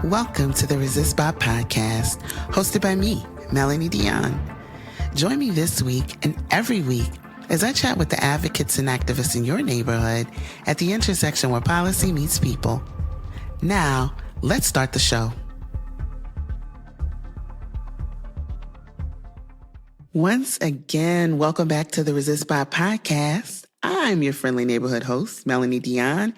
Welcome to the Resistbot Podcast, hosted by me, Melanie Dion. Join me this week and every week as I chat with the advocates and activists in your neighborhood at the intersection where policy meets people. Now, let's start the show. Once again, welcome back to the Resistbot Podcast. I'm your friendly neighborhood host, Melanie Dion,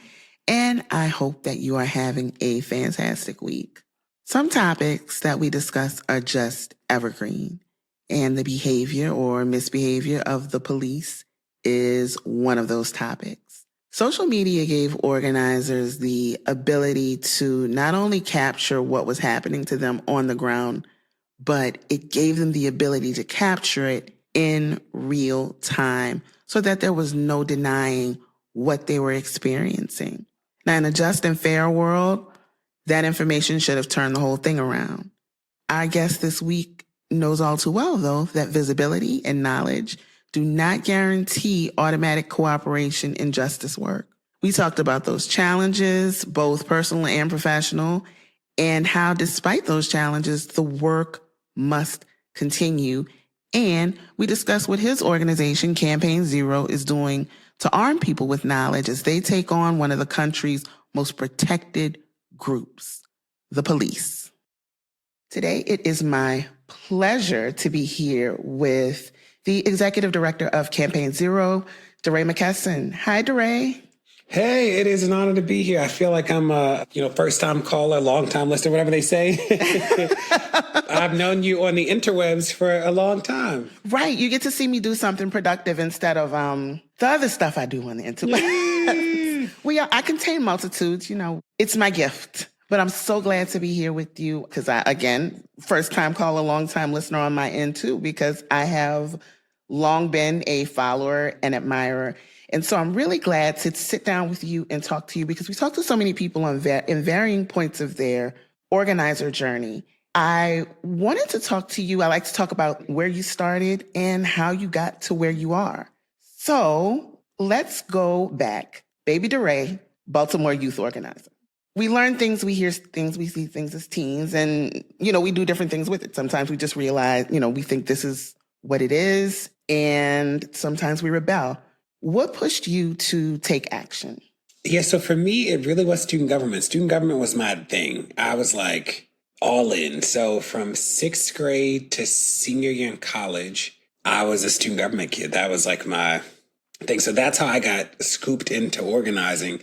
and I hope that you are having a fantastic week. Some topics that we discuss are just evergreen, and the behavior or misbehavior of the police is one of those topics. Social media gave organizers the ability to not only capture what was happening to them on the ground, but it gave them the ability to capture it in real time so that there was no denying what they were experiencing. Now, in a just and fair world, that information should have turned the whole thing around. Our guest this week knows all too well, though, that visibility and knowledge do not guarantee automatic cooperation in justice work. We talked about those challenges, both personal and professional, and how despite those challenges, the work must continue. And we discussed what his organization, Campaign Zero, is doing to arm people with knowledge as they take on one of the country's most protected groups, the police. Today, it is my pleasure to be here with the executive director of Campaign Zero, DeRay McKesson. Hi, DeRay. Hey, it is an honor to be here. I feel like I'm a first-time caller, long-time listener, whatever they say. I've known you on the interwebs for a long time. Right. You get to see me do something productive instead of the other stuff I do on the interwebs. I contain multitudes, It's my gift. But I'm so glad to be here with you because first-time caller, long-time listener on my end too, because I have long been a follower and admirer. And so I'm really glad to sit down with you and talk to you because we talk to so many people in varying points of their organizer journey. I wanted to talk to you. I like to talk about where you started and how you got to where you are. So let's go back. Baby DeRay, Baltimore youth organizer. We learn things, we hear things, we see things as teens, and, we do different things with it. Sometimes we just realize, we think this is what it is, and sometimes we rebel. What pushed you to take action? Yeah, so for me, it really was student government. Student government was my thing. I was like all in. So from sixth grade to senior year in college, I was a student government kid. That was like my thing. So that's how I got scooped into organizing,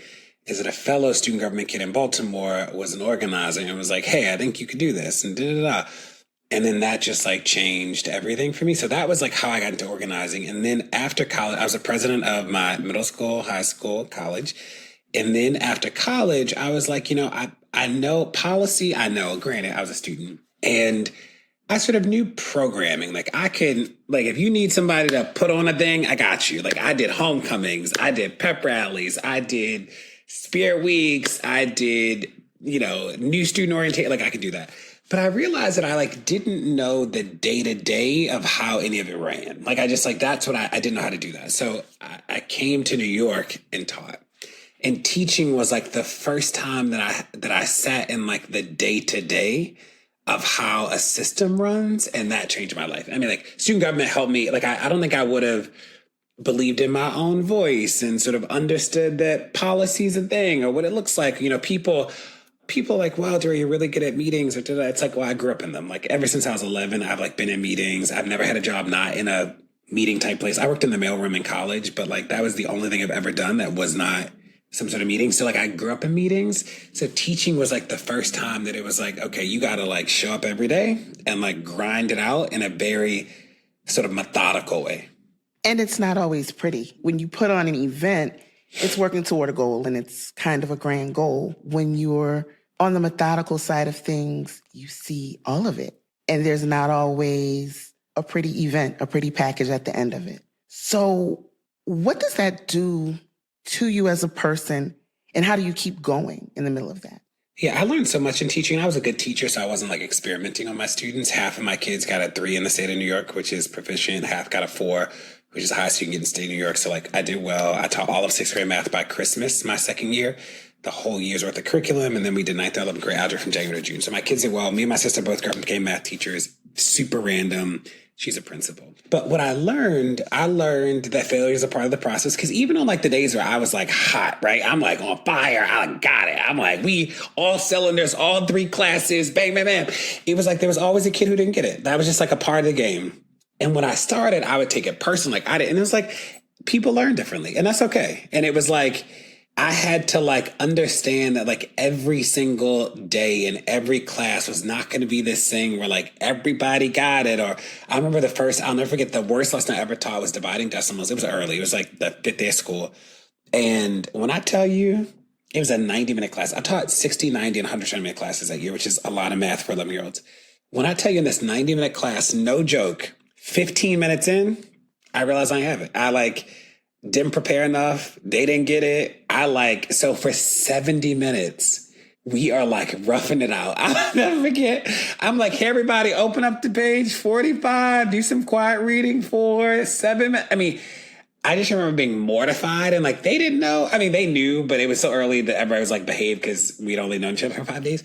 is that a fellow student government kid in Baltimore was an organizer and was like, hey, I think you could do this, and da-da-da. And then that just changed everything for me. So that was how I got into organizing. And then after college, I was the president of my middle school, high school, college. And then after college, I was like, I know policy. Granted, I was a student and I sort of knew programming. I can, if you need somebody to put on a thing, I got you. I did homecomings. I did pep rallies. I did spirit weeks. I did, new student orientation. I could do that. But I realized that I didn't know the day-to-day of how any of it ran. That's what I didn't know how to do that. So I came to New York and taught. And teaching was the first time that I sat in the day-to-day of how a system runs. And that changed my life. I mean, student government helped me. I don't think I would have believed in my own voice and sort of understood that policy is a thing or what it looks like. People wow, DeRay, you're really good at meetings. Or it's I grew up in them. Ever since I was 11, I've been in meetings. I've never had a job not in a meeting type place. I worked in the mailroom in college, but that was the only thing I've ever done that was not some sort of meeting. So I grew up in meetings. So teaching was the first time that it was okay, you got to show up every day and grind it out in a very sort of methodical way. And it's not always pretty. When you put on an event, it's working toward a goal and it's kind of a grand goal. When you're on the methodical side of things, you see all of it. And there's not always a pretty event, a pretty package at the end of it. So what does that do to you as a person? And how do you keep going in the middle of that? Yeah, I learned so much in teaching. I was a good teacher, so I wasn't experimenting on my students. Half of my kids got a 3 in the state of New York, which is proficient. Half got a 4, which is the highest you can get in the state of New York. So I did well. I taught all of 6th grade math by Christmas, my second year. the whole year's worth of curriculum. And then we did 9th and 11th grade algebra from January to June. So my kids did well. Me and my sister both became math teachers. Super random. She's a principal. But what I learned that failure is a part of the process. Because even on like the days where I was like hot, right? I'm like on fire. I got it. I'm like, we all cylinders, all 3 classes, bang, bang, bang. It was like there was always a kid who didn't get it. That was just like a part of the game. And when I started, I would take it personally. Like I did. And it was like, people learn differently. And that's okay. And it was like, I had to like understand that like every single day in every class was not going to be this thing where like everybody got it. Or I remember I'll never forget the worst lesson I ever taught was dividing decimals. It was early. It was like the 5th day of school. And when I tell you, it was a 90-minute class. I taught 60, 90, and 120-minute classes that year, which is a lot of math for 11-year-olds. When I tell you in this 90-minute class, no joke, 15 minutes in, I realized I have it. I like didn't prepare enough. They didn't get it. So for 70 minutes, we are like roughing it out. I'll never forget. I'm like, hey, everybody, open up to page 45, do some quiet reading for 7 minutes. I mean, I just remember being mortified and like, they didn't know. I mean, they knew, but it was so early that everybody was like, behave because we'd only known each other for 5 days.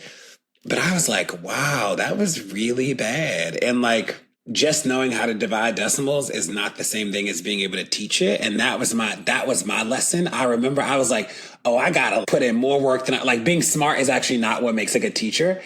But I was like, wow, that was really bad. And like, just knowing how to divide decimals is not the same thing as being able to teach it. And that was my lesson. I remember I was like, oh, I got to put in more work than like being smart is actually not what makes a good teacher.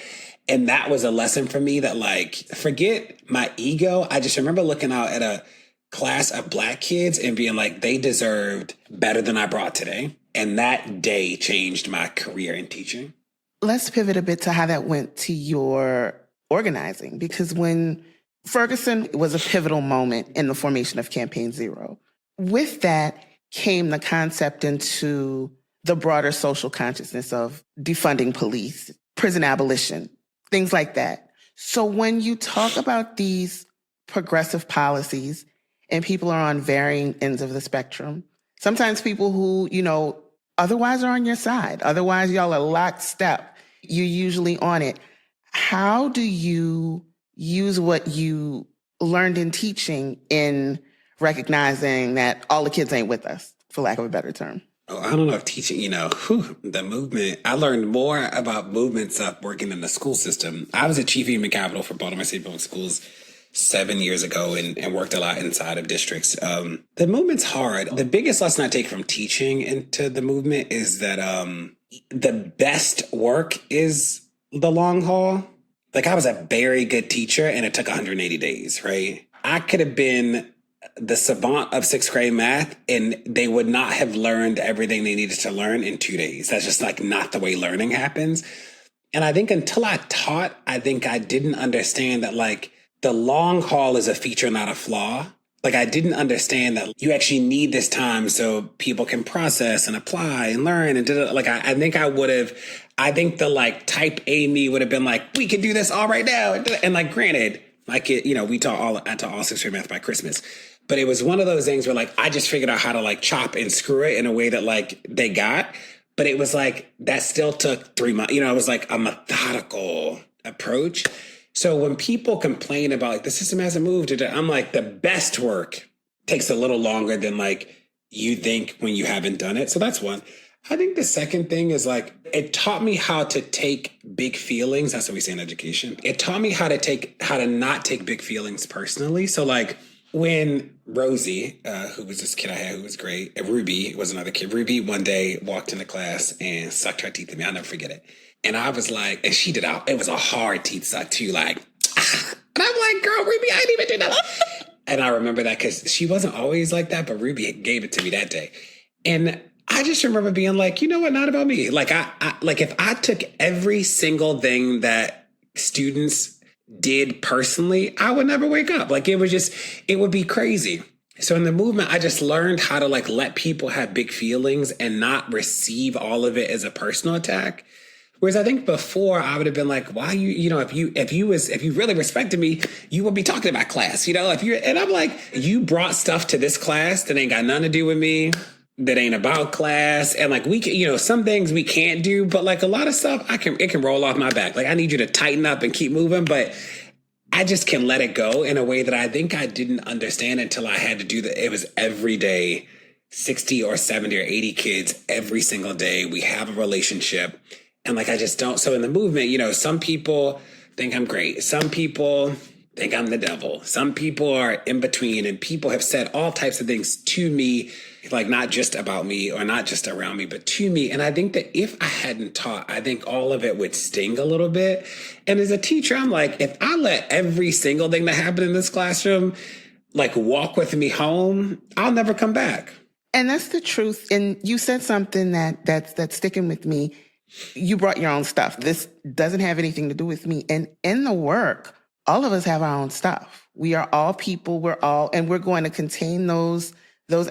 And that was a lesson for me that like, forget my ego. I just remember looking out at a class of Black kids and being like, they deserved better than I brought today. And that day changed my career in teaching. Let's pivot a bit to how that went to your organizing, because when Ferguson was a pivotal moment in the formation of Campaign Zero. With that came the concept into the broader social consciousness of defunding police, prison abolition, things like that. So when you talk about these progressive policies and people are on varying ends of the spectrum, sometimes people who, otherwise are on your side, otherwise y'all are lockstep, you're usually on it. How do you use what you learned in teaching in recognizing that all the kids ain't with us, for lack of a better term? Oh, I don't know if teaching, the movement, I learned more about movements of working in the school system. I was a chief human capital for Baltimore City Public Schools 7 years ago and worked a lot inside of districts. The movement's hard. The biggest lesson I take from teaching into the movement is that the best work is the long haul. Like I was a very good teacher and it took 180 days, right? I could have been the savant of 6th grade math and they would not have learned everything they needed to learn in 2 days. That's just like not the way learning happens. And I think until I taught, I think I didn't understand that like the long haul is a feature, not a flaw. Like I didn't understand that you actually need this time so people can process and apply and learn and like I think I think the like type A me would have been like, we can do this all right now. And like, granted, my kid, I taught all 6th grade math by Christmas, but it was one of those things where like, I just figured out how to like chop and screw it in a way that like they got, but it was like, that still took 3 months. It was like a methodical approach. So when people complain about like the system hasn't moved, I'm like, the best work takes a little longer than like you think when you haven't done it. So that's one. I think the second thing is like, it taught me how to take big feelings. That's what we say in education. It taught me how to not take big feelings personally. So like when Rosie, who was this kid I had who was great, Ruby was another kid. Ruby one day walked into class and sucked her teeth at me. I'll never forget it. And I was like, and she did it was a hard teeth suck too, like, ah. And I'm like, girl, Ruby, I didn't even do that. And I remember that because she wasn't always like that, but Ruby gave it to me that day. And I just remember being like, you know what, not about me. Like, I like if I took every single thing that students did personally, I would never wake up. Like, it would be crazy. So in the movement, I just learned how to like let people have big feelings and not receive all of it as a personal attack. Whereas I think before I would have been like, why if you really respected me, you would be talking about class, and I'm like, you brought stuff to this class that ain't got nothing to do with me, that ain't about class. And like, we can, some things we can't do, but like a lot of stuff it can roll off my back. Like I need you to tighten up and keep moving, but I just can let it go in a way that I think I didn't understand until I had to do that. It was every day 60 or 70 or 80 kids every single day. We have a relationship. And like, I just don't. So in the movement, you know, some people think I'm great. Some people think I'm the devil. Some people are in between, and people have said all types of things to me, like not just about me or not just around me, but to me. And I think that if I hadn't taught, I think all of it would sting a little bit. And as a teacher, I'm like, if I let every single thing that happened in this classroom, like walk with me home, I'll never come back. And that's the truth. And you said something that's sticking with me. You brought your own stuff. This doesn't have anything to do with me. And in the work, all of us have our own stuff. We are all people. And we're going to contain those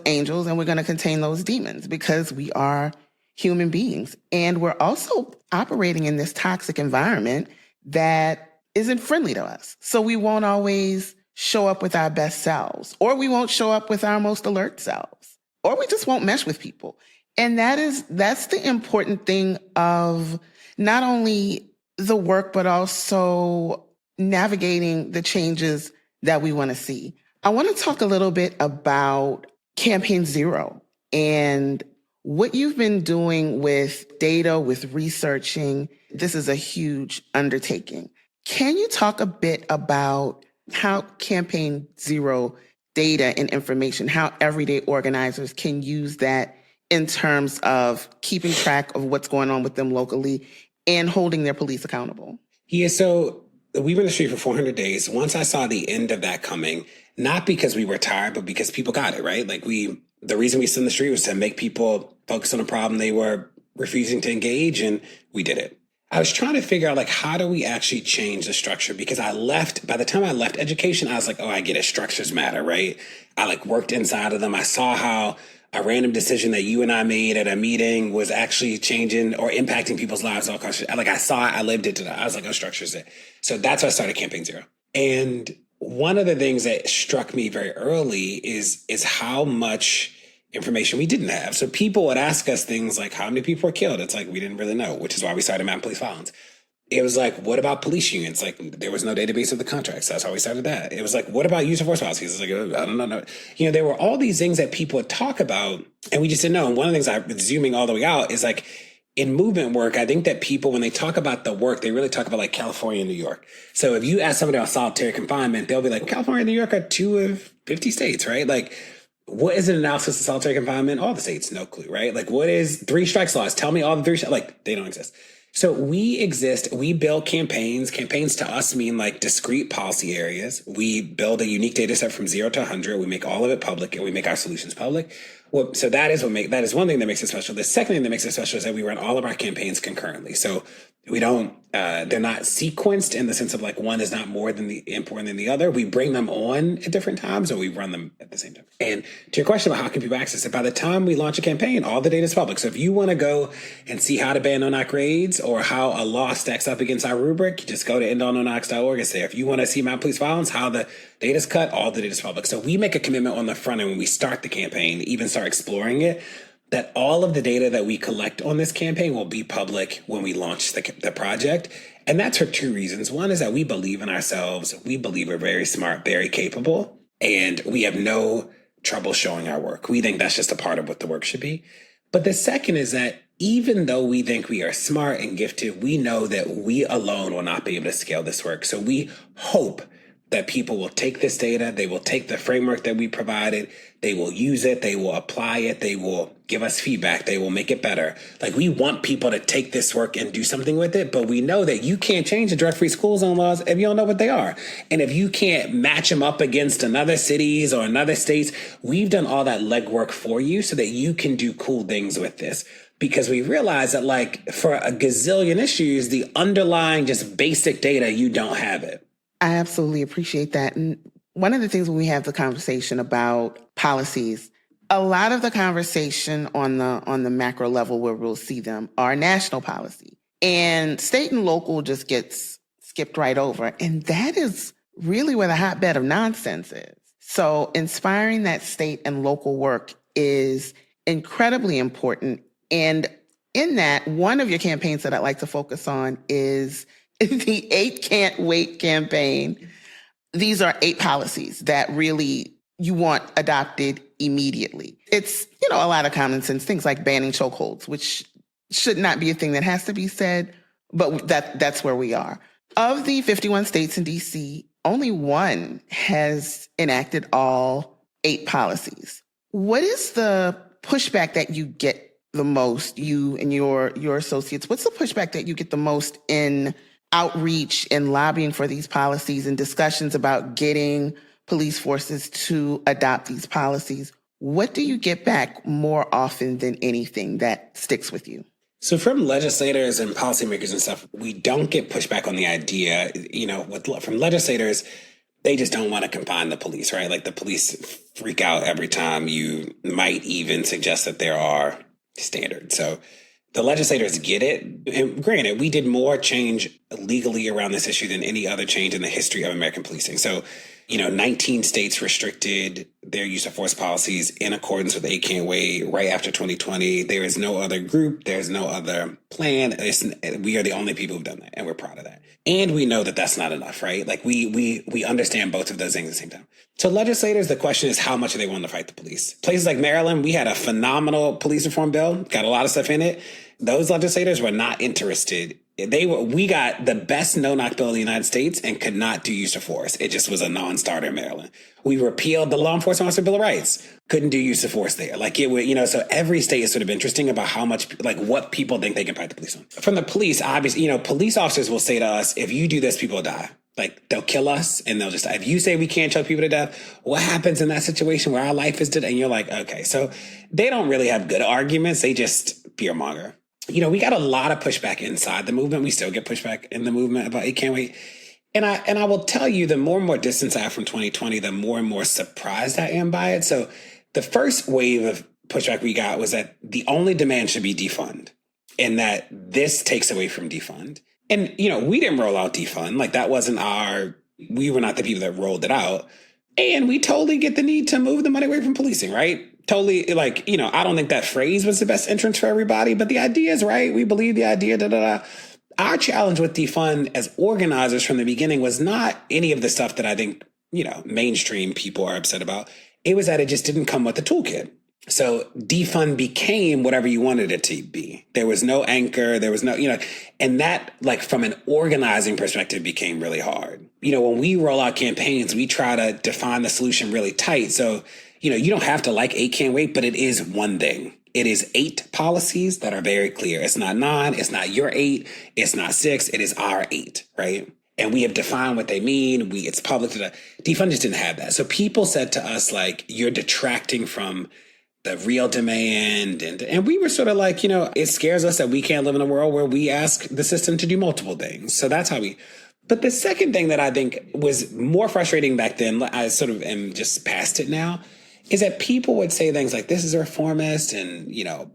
angels, and we're going to contain those demons, because we are human beings. And we're also operating in this toxic environment that isn't friendly to us. So we won't always show up with our best selves, or we won't show up with our most alert selves, or we just won't mesh with people. And that's the important thing of not only the work, but also navigating the changes that we want to see. I want to talk a little bit about Campaign Zero and what you've been doing with data, with researching. This is a huge undertaking. Can you talk a bit about how Campaign Zero data and information, how everyday organizers can use that in terms of keeping track of what's going on with them locally and holding their police accountable? Yeah, so we were in the street for 400 days. Once I saw the end of that coming, not because we were tired, but because people got it, right? Like the reason we stood in the street was to make people focus on a problem they were refusing to engage, and we did it. I was trying to figure out, like, how do we actually change the structure? Because by the time I left education, I was like, oh, I get it. Structures matter, right? I worked inside of them. I saw how a random decision that you and I made at a meeting was actually changing or impacting people's lives all across. I saw it, I lived it. I was like, oh, structure's it. So that's why I started Campaign Zero. And one of the things that struck me very early is how much information we didn't have. So people would ask us things like, how many people were killed? It's like, we didn't really know, which is why we started Mapping Police Violence. It was like, what about police unions? Like, there was no database of the contracts. That's how we started that. It was like, what about use of force policies? It's like, I don't know. You know, there were all these things that people would talk about, and we just didn't know. And one of the things I've been zooming all the way out is like, in movement work, I think that people, when they talk about the work, they really talk about like California and New York. So if you ask somebody about solitary confinement, they'll be like, California and New York are 2 of 50 states, right? Like, what is an analysis of solitary confinement? All the states, no clue, right? Like, what is 3 strikes laws? Tell me all the 3 strikes. Like, they don't exist. So we exist. We build campaigns. Campaigns to us mean like discrete policy areas. We build a unique data set from 0 to 100. We make all of it public, and we make our solutions public. Well, so that is one thing that makes it special. The second thing that makes it special is that we run all of our campaigns concurrently. So we don't, they're not sequenced in the sense of like one is not more important than the other. We bring them on at different times, or we run them at the same time. And to your question about how can people access it, by the time we launch a campaign, all the data is public. So if you want to go and see how to ban no-knock raids or how a law stacks up against our rubric, just go to endallnoknocks.org. It's there. If you want to see Mountain Police Violence, how the data's cut, all the data's public. So we make a commitment on the front end when we start the campaign, even start exploring it, that all of the data that we collect on this campaign will be public when we launch the project. And that's for 2 reasons. One is that we believe in ourselves. We believe we're very smart, very capable, and we have no trouble showing our work. We think that's just a part of what the work should be. But the second is that even though we think we are smart and gifted, we know that we alone will not be able to scale this work. So we hope that people will take this data, they will take the framework that we provided, they will use it, they will apply it, they will give us feedback, they will make it better. Like, we want people to take this work and do something with it, but we know that you can't change the drug-free school zone laws if you don't know what they are. And if you can't match them up against another cities or another states, we've done all that legwork for you so that you can do cool things with this. Because we realize that, like, for a gazillion issues, the underlying just basic data, you don't have it. I absolutely appreciate that. And one of the things when we have the conversation about policies, a lot of the conversation on the macro level where we'll see them are national policy. And state and local just gets skipped right over. And that is really where the hotbed of nonsense is. So inspiring that state and local work is incredibly important. And in that, one of your campaigns that I'd like to focus on is the 8 Can't Wait campaign. These are 8 policies that really you want adopted immediately. It's, a lot of common sense things like banning chokeholds, which should not be a thing that has to be said, but that's where we are. Of the 51 states in DC, only one has enacted all 8 policies. What is the pushback that you get the most, you and your associates? What's the pushback that you get the most in outreach and lobbying for these policies and discussions about getting police forces to adopt these policies? What do you get back more often than anything that sticks with you? So from legislators and policymakers and stuff, we don't get pushback on the idea, from legislators, they just don't want to confine the police, right? Like the police freak out every time you might even suggest that there are standards. So the legislators get it. And granted, we did more change legally around this issue than any other change in the history of American policing. So, 19 states restricted their use of force policies in accordance with A Can't Wait right after 2020. There is no other group. There's no other plan. We are the only people who've done that, and we're proud of that. And we know that that's not enough, right? Like we understand both of those things at the same time. So legislators, the question is how much are they willing to fight the police? Places like Maryland, we had a phenomenal police reform bill, got a lot of stuff in it. Those legislators were not interested. We got the best no-knock bill in the United States and could not do use of force. It just was a non-starter in Maryland. We repealed the Law Enforcement Officer Bill of Rights. Couldn't do use of force there. Like it would, so every state is sort of interesting about how much, like what people think they can fight the police on. From the police, obviously, police officers will say to us, if you do this, people will die. Like they'll kill us and they'll just die. If you say we can't choke people to death, what happens in that situation where our life is dead? And you're like, okay. So they don't really have good arguments. They just fearmonger. We got a lot of pushback inside the movement. We still get pushback in the movement about it can't wait. And I will tell you, the more and more distance I have from 2020, the more and more surprised I am by it. So the first wave of pushback we got was that the only demand should be defund and that this takes away from defund. And, we didn't roll out defund. Like that wasn't we were not the people that rolled it out. And we totally get the need to move the money away from policing, right? Totally, I don't think that phrase was the best entrance for everybody, but the idea is right. We believe the idea, Our challenge with defund as organizers from the beginning was not any of the stuff that I think, mainstream people are upset about. It was that it just didn't come with the toolkit. So defund became whatever you wanted it to be. There was no anchor. There was no, and that from an organizing perspective became really hard. When we roll out campaigns, we try to define the solution really tight. So, you don't have to like 8 Can't Wait, but it is one thing. It is 8 policies that are very clear. It's not 9. It's not your 8. It's not 6. It is our 8, right? And we have defined what they mean. It's public. Defund just didn't have that. So people said to us, you're detracting from the real demand. And we were sort of like, it scares us that we can't live in a world where we ask the system to do multiple things. So that's how But the second thing that I think was more frustrating back then, I sort of am just past it now, is that people would say things like, this is a reformist and,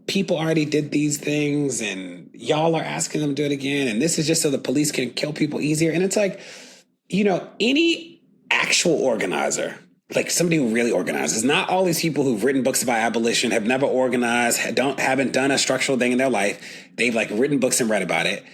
people already did these things and y'all are asking them to do it again. And this is just so the police can kill people easier. And it's like, any actual organizer, like somebody who really organizes, not all these people who've written books about abolition, have never organized, haven't done a structural thing in their life. They've written books and read about it.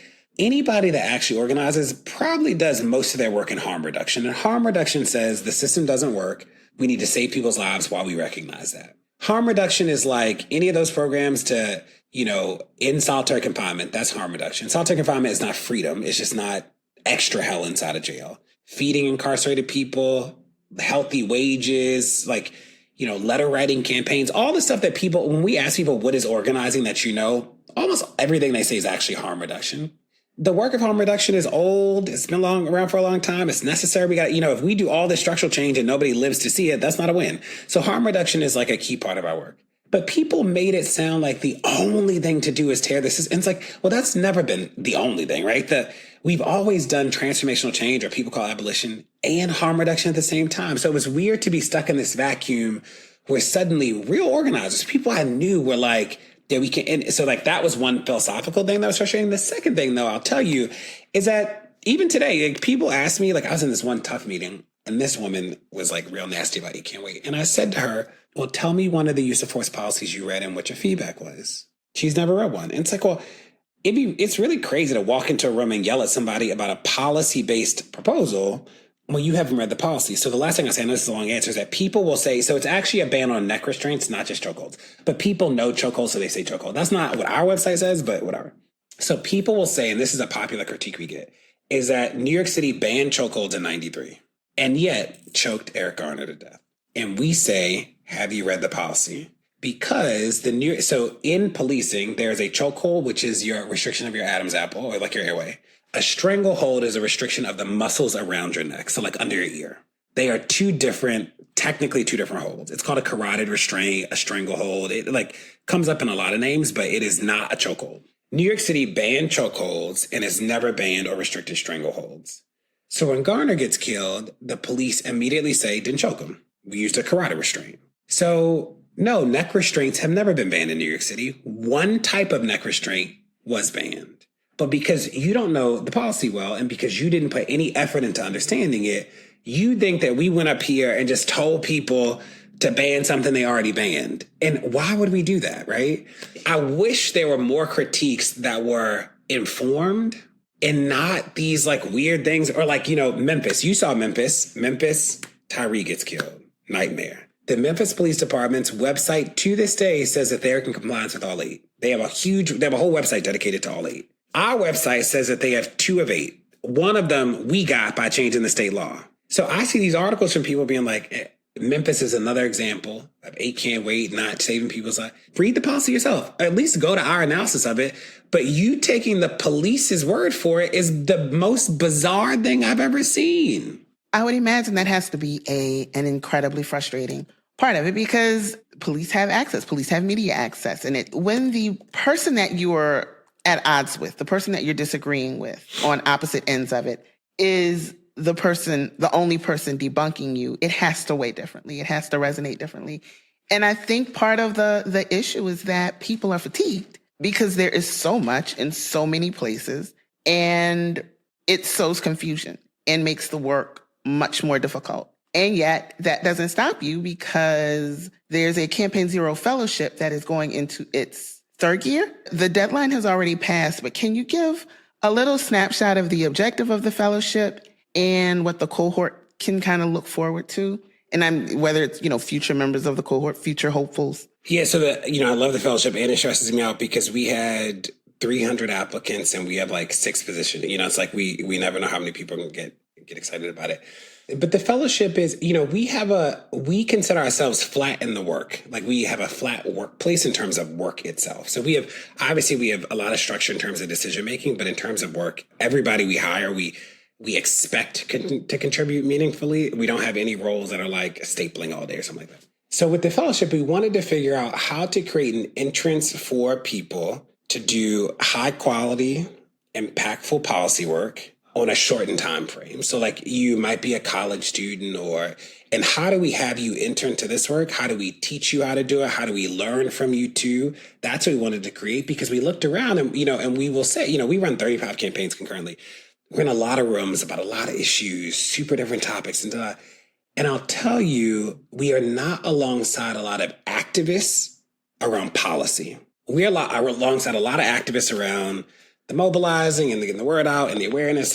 Anybody that actually organizes probably does most of their work in harm reduction. And harm reduction says the system doesn't work. We need to save people's lives while we recognize that. Harm reduction is like any of those programs to, in solitary confinement. That's harm reduction. Solitary confinement is not freedom. It's just not extra hell inside of jail. Feeding incarcerated people, healthy wages, letter writing campaigns, all the stuff that people, when we ask people what is organizing that almost everything they say is actually harm reduction. The work of harm reduction is old. It's been around for a long time. It's necessary. We got, if we do all this structural change and nobody lives to see it, that's not a win. So harm reduction is a key part of our work. But people made it sound like the only thing to do is tear this. And it's like, well, that's never been the only thing, right? We've always done transformational change, or people call abolition, and harm reduction at the same time. So it was weird to be stuck in this vacuum where suddenly real organizers, people I knew were like, yeah, we can. And so that was one philosophical thing that was frustrating. The second thing, though, I'll tell you, is that even today, people ask me, I was in this one tough meeting and this woman was real nasty about it can't wait. And I said to her, well, tell me one of the use of force policies you read and what your feedback was. She's never read one. And it's well, it's really crazy to walk into a room and yell at somebody about a policy-based proposal Well, you haven't read the policy. So the last thing I say, and this is a long answer, is that people will say, so it's actually a ban on neck restraints, not just chokeholds. But people know chokeholds, so they say chokehold. That's not what our website says, but whatever. So people will say, and this is a popular critique we get, is that New York City banned chokeholds in 93 and yet choked Eric Garner to death. And we say, have you read the policy? Because so in policing, there's a chokehold, which is your restriction of your Adam's apple, or like your airway. A stranglehold is a restriction of the muscles around your neck, so like under your ear. They are technically two different holds. It's called a carotid restraint, a stranglehold. It like comes up in a lot of names, but it is not a chokehold. New York City banned chokeholds and has never banned or restricted strangleholds. So when Garner gets killed, the police immediately say, didn't choke him. We used a carotid restraint. So no, neck restraints have never been banned in New York City. One type of neck restraint was banned. But because you don't know the policy well, and because you didn't put any effort into understanding it, you think that we went up here and just told people to ban something they already banned. And why would we do that, right? I wish there were more critiques that were informed and not these like weird things, or like, Memphis. You saw Memphis. Tyree gets killed. Nightmare. The Memphis Police Department's website to this day says that they're in compliance with all 8. They have a whole website dedicated to all 8. Our website says that they have 2 of 8. One of them we got by changing the state law. So I see these articles from people being like, Memphis is another example of 8 can't wait, not saving people's lives. Read the policy yourself. Or at least go to our analysis of it. But you taking the police's word for it is the most bizarre thing I've ever seen. I would imagine that has to be an incredibly frustrating part of it, because police have access, police have media access. And when the person that you are at odds with, the person that you're disagreeing with on opposite ends of it, is the only person debunking you, it has to weigh differently. It has to resonate differently. And I think part of the issue is that people are fatigued because there is so much in so many places, and it sows confusion and makes the work much more difficult. And yet that doesn't stop you, because there's a Campaign Zero fellowship that is going into its 3rd year. The deadline has already passed, but can you give a little snapshot of the objective of the fellowship and what the cohort can kind of look forward to? And whether it's, future members of the cohort, future hopefuls. Yeah. So I love the fellowship, and it stresses me out because we had 300 applicants and we have like 6 positions. It's like we never know how many people can get excited about it. But the fellowship is, we consider ourselves flat in the work. Like we have a flat workplace in terms of work itself. So we have a lot of structure in terms of decision making, but in terms of work, everybody we hire, we expect to contribute meaningfully. We don't have any roles that are like stapling all day or something like that. So with the fellowship, we wanted to figure out how to create an entrance for people to do high quality, impactful policy work on a shortened time frame. So like you might be a college student, and how do we have you enter into this work? How do we teach you how to do it? How do we learn from you too? That's what we wanted to create, because we looked around and, and we will say, we run 35 campaigns concurrently. We're in a lot of rooms about a lot of issues, super different topics. And I'll tell you, we are not alongside a lot of activists around policy. We're alongside a lot of activists around the mobilizing and getting the word out and the awareness.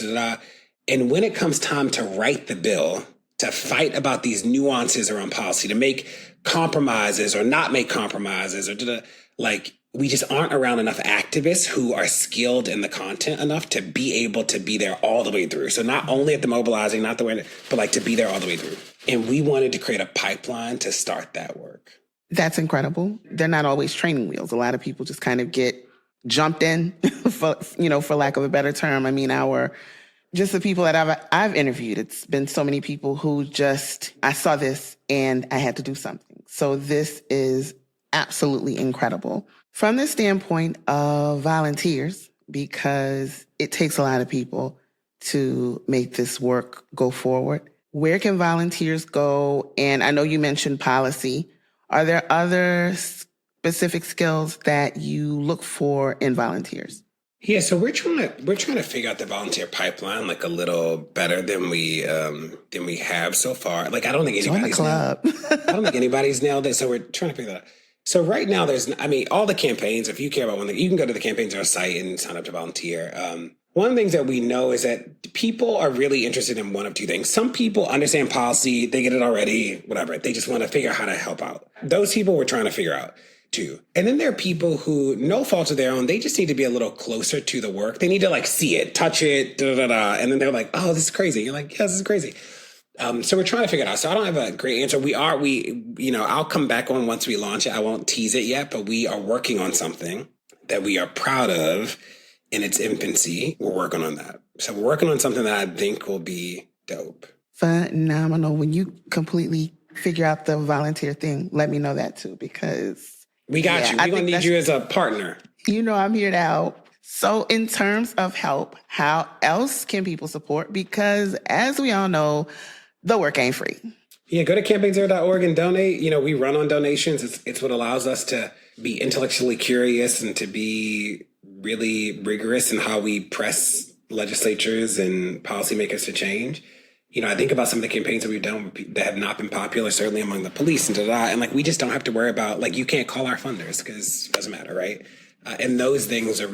And when it comes time to write the bill, to fight about these nuances around policy, to make compromises or not make compromises, we just aren't around enough activists who are skilled in the content enough to be able to be there all the way through. So not only at the mobilizing, not the way, but to be there all the way through. And we wanted to create a pipeline to start that work. That's incredible. They're not always training wheels. A lot of people just kind of get jumped in, for lack of a better term. I mean, just the people that I've interviewed, it's been so many people who I saw this and I had to do something. So this is absolutely incredible. From the standpoint of volunteers, because it takes a lot of people to make this work go forward, where can volunteers go? And I know you mentioned policy. Are there other specific skills that you look for in volunteers? Yeah, so we're trying to figure out the volunteer pipeline a little better than we have so far. I don't think anybody's nailed it. So we're trying to figure that out. So right now all the campaigns, if you care about one thing, you can go to the Campaigns on our site and sign up to volunteer. One of the things that we know is that people are really interested in one of two things. Some people understand policy, they get it already, whatever. They just want to figure out how to help out. Those people we're trying to figure out too. And then there are people who, no fault of their own, they just need to be a little closer to the work. They need to like see it, touch it, and then they're like, oh, this is crazy. You're like, yes, this is crazy. So we're trying to figure it out. So I don't have a great answer. I'll come back on once we launch it. I won't tease it yet, but we are working on something that we are proud of in its infancy. We're working on that. So we're working on something that I think will be dope. Phenomenal. When you completely figure out the volunteer thing, let me know that too, because we got you. We're going to need you as a partner. You know, I'm here to help. So in terms of help, how else can people support? Because as we all know, the work ain't free. Yeah, go to campaign0.org and donate. You know, we run on donations. It's what allows us to be intellectually curious and to be really rigorous in how we press legislatures and policymakers to change. You know, I think about some of the campaigns that we've done that have not been popular, certainly among the police and like, we just don't have to worry about, like, you can't call our funders because it doesn't matter, right? And those things that's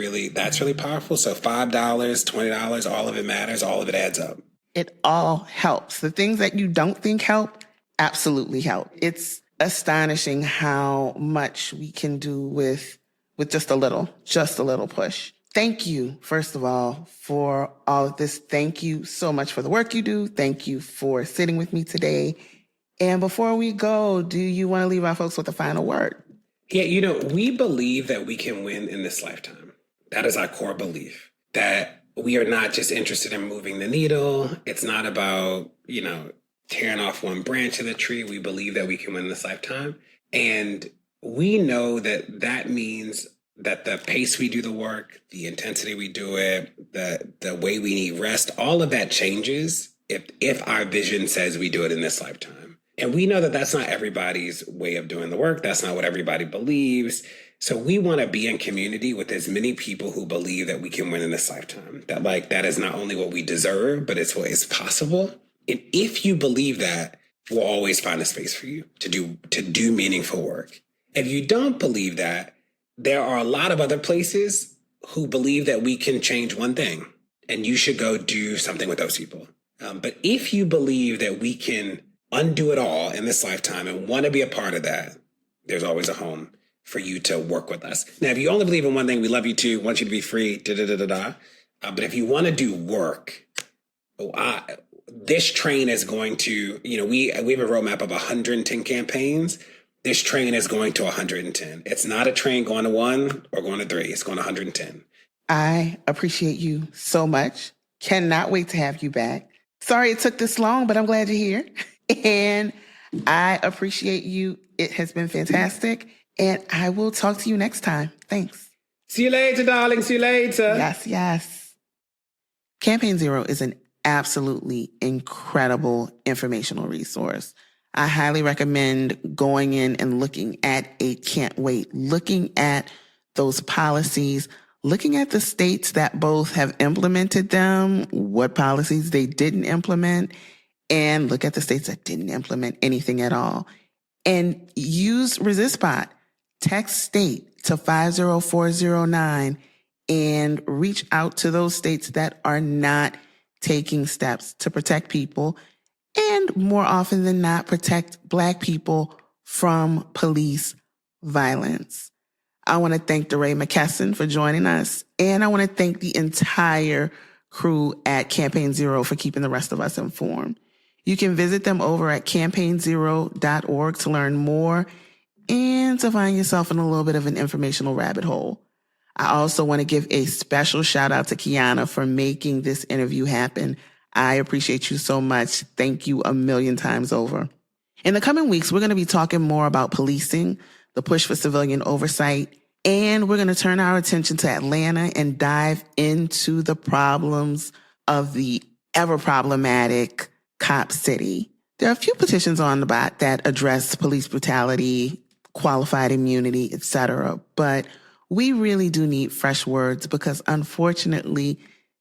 really powerful. So $5, $20, all of it matters. All of it adds up. It all helps. The things that you don't think help absolutely help. It's astonishing how much we can do with just a little push. Thank you, first of all, for all of this. Thank you so much for the work you do. Thank you for sitting with me today. And before we go, do you want to leave our folks with a final word? Yeah, you know, we believe that we can win in this lifetime. That is our core belief, that we are not just interested in moving the needle. It's not about, you know, tearing off one branch of the tree. We believe that we can win this lifetime. And we know that that means that the pace we do the work, the intensity we do it, the way we need rest, all of that changes if our vision says we do it in this lifetime. And we know that that's not everybody's way of doing the work. That's not what everybody believes. So we want to be in community with as many people who believe that we can win in this lifetime. That is not only what we deserve, but it's what is possible. And if you believe that, we'll always find a space for you to do meaningful work. If you don't believe that, there are a lot of other places who believe that we can change one thing, and you should go do something with those people. But if you believe that we can undo it all in this lifetime and want to be a part of that, there's always a home for you to work with us. Now, if you only believe in one thing, we love you too, want you to be free, but if you want to do work, this train is going to, you know, we have a roadmap of 110 campaigns. This train is going to 110. It's not a train going to 1 or going to 3. It's going to 110. I appreciate you so much. Cannot wait to have you back. Sorry it took this long, but I'm glad you're here. And I appreciate you. It has been fantastic. And I will talk to you next time. Thanks. See you later, darling. See you later. Yes. Campaign Zero is an absolutely incredible informational resource. I highly recommend going in and looking at it. Can't wait. Looking at those policies, looking at the states that both have implemented them, what policies they didn't implement, and look at the states that didn't implement anything at all. And use Resistbot. Text state to 50409 and reach out to those states that are not taking steps to protect people, and more often than not, protect Black people from police violence. I want to thank DeRay McKesson for joining us, and I want to thank the entire crew at Campaign Zero for keeping the rest of us informed. You can visit them over at campaign0.org to learn more and to find yourself in a little bit of an informational rabbit hole. I also want to give a special shout out to Kiana for making this interview happen. I appreciate you so much. Thank you a million times over. In the coming weeks, we're going to be talking more about policing, the push for civilian oversight, and we're going to turn our attention to Atlanta and dive into the problems of the ever problematic cop city. There are a few petitions on the bot that address police brutality, qualified immunity, etc. But we really do need fresh words because unfortunately,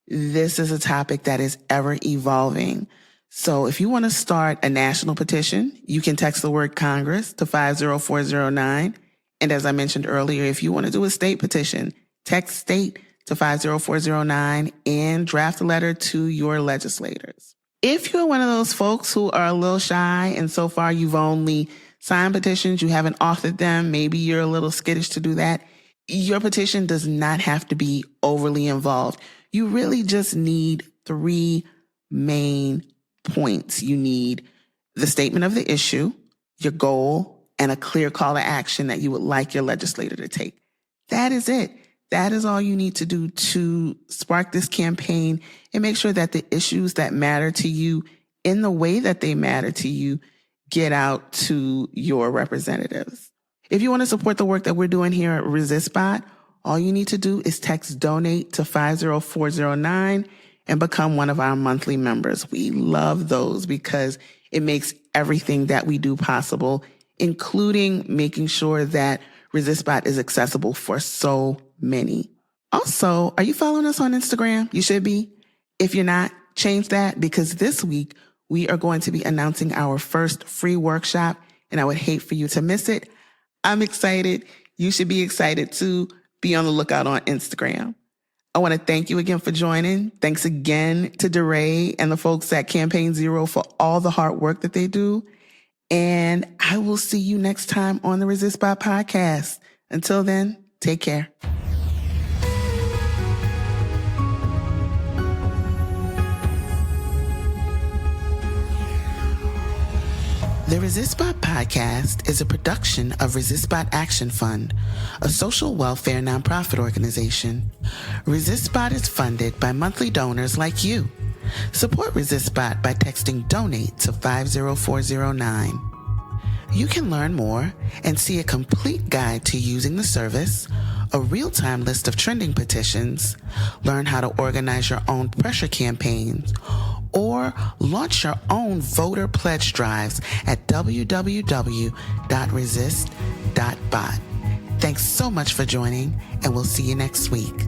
this is a topic that is ever evolving. So if you want to start a national petition, you can text the word Congress to 50409. And as I mentioned earlier, if you want to do a state petition, text state to 50409 and draft a letter to your legislators. If you're one of those folks who are a little shy and so far you've only signed petitions, you haven't authored them, maybe you're a little skittish to do that, your petition does not have to be overly involved. You really just need 3 main points. You need the statement of the issue, your goal, and a clear call to action that you would like your legislator to take. That is it. That is all you need to do to spark this campaign and make sure that the issues that matter to you in the way that they matter to you get out to your representatives. If you want to support the work that we're doing here at Resistbot, all you need to do is text donate to 50409 and become one of our monthly members. We love those because it makes everything that we do possible, including making sure that Resistbot is accessible for so many. Also, are you following us on Instagram? You should be. If you're not, change that because this week we are going to be announcing our first free workshop and I would hate for you to miss it. I'm excited. You should be excited too. Be on the lookout on Instagram. I want to thank you again for joining. Thanks again to DeRay and the folks at Campaign Zero for all the hard work that they do. And I will see you next time on the Resistbot Podcast. Until then, take care. The Resistbot Podcast is a production of Resistbot Action Fund, a social welfare nonprofit organization. Resistbot is funded by monthly donors like you. Support Resistbot by texting donate to 50409. You can learn more and see a complete guide to using the service, a real-time list of trending petitions, learn how to organize your own pressure campaigns, or launch your own voter pledge drives at www.resist.bot. Thanks so much for joining, and we'll see you next week.